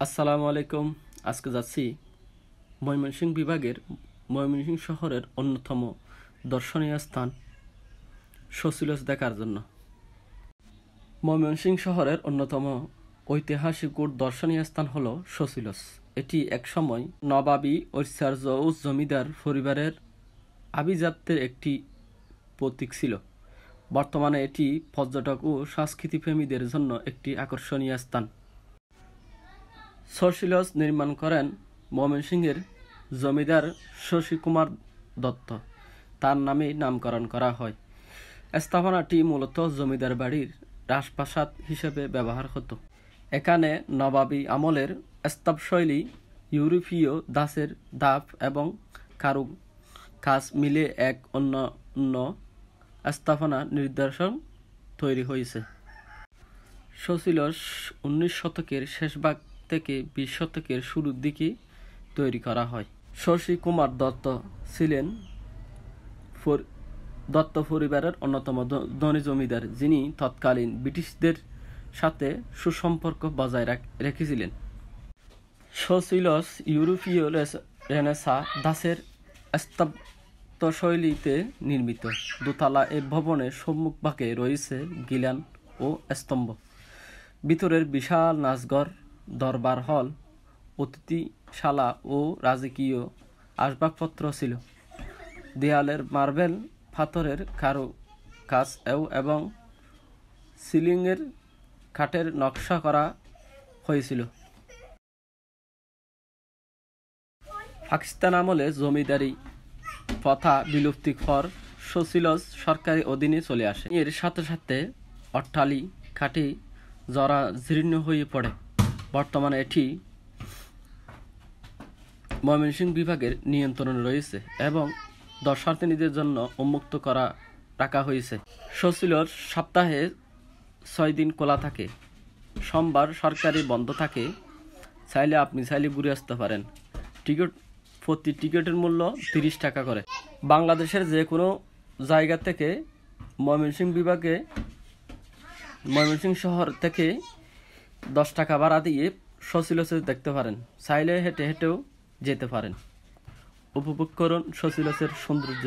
আসসালামু আলাইকুম। আজকে যাচ্ছি ময়মনসিংহ বিভাগের ময়মনসিংহ শহরের অন্যতম দর্শনীয় স্থান শশীলজ দেখার জন্য। ময়মনসিংহ শহরের অন্যতম ঐতিহাসিক ও দর্শনীয় স্থান হলো শশীলজ। এটি একসময় নবাবী ঐশ্বর্য ও জমিদার পরিবারের আভিজাত্যের একটি প্রতীক ছিল। বর্তমানে এটি পর্যটক ও সংস্কৃতিপ্রেমীদের জন্য একটি আকর্ষণীয় স্থান। শশীলজ নির্মাণ করেন ময়মনসিংহের জমিদার শশী কুমার দত্ত। তার নামে নামকরণ করা হয়। স্থাপনাটি মূলত জমিদার বাড়ির রাজপ্রাসাদ হিসেবে ব্যবহার হতো। এখানে নবাবী আমলের স্থাপশৈলী, ইউরোপীয় ধাঁচের ধাপ এবং কাজ মিলে এক অনন্য স্থাপনা নিদর্শন তৈরি হয়েছে। শশীলজ 19 শতকের শেষভাগ থেকে 20 শতকের শুরুর দিকে তৈরি করা হয়। শশী কুমার দত্ত ছিলেন দত্ত পরিবারের অন্যতম ধনী জমিদার, যিনি তৎকালীন ব্রিটিশদের সাথে সুসম্পর্ক বজায় রেখেছিলেন। শশীলজ ইউরোপীয় রেনেসাঁ ধাঁচের স্থাপত্যশৈলীতে নির্মিত। দোতলা এ ভবনের সম্মুখভাগে রয়েছে খিলান ও স্তম্ভ। ভিতরের বিশাল নাচঘর, দরবার হল, অতিথিশালা ও রাজকীয় আসবাবপত্র ছিল। দেয়ালের মার্বেল পাথরের কারুকাজ এবং সিলিংয়ের কাঠের নকশা করা হয়েছিল। পাকিস্তান আমলে জমিদারি প্রথা বিলুপ্তির পর শশীলজ সরকারি অধীনে চলে আসে। এর সাথে সাথে অট্টালিকাটি জরাজীর্ণ হয়ে পড়ে। বর্তমানে এটি ময়মনসিংহ বিভাগের নিয়ন্ত্রণে রয়েছে এবং দর্শনার্থীদের জন্য উন্মুক্ত রাখা হয়েছে। শশীলজ সপ্তাহে 6 দিন খোলা থাকে। সোমবার সরকারি বন্ধ থাকে। আপনি চাইলে ঘুরে আসতে পারেন। প্রতি টিকিটের মূল্য 30 টাকা করে। বাংলাদেশের যে কোনো জায়গা থেকে ময়মনসিংহ শহর থেকে 10 টাকা ভাড়া দিয়ে শশীলজ দেখতে পারেন। চাইলে হেঁটে হেঁটেও যেতে পারেন। উপভোগ করুন শশীলজের সৌন্দর্য।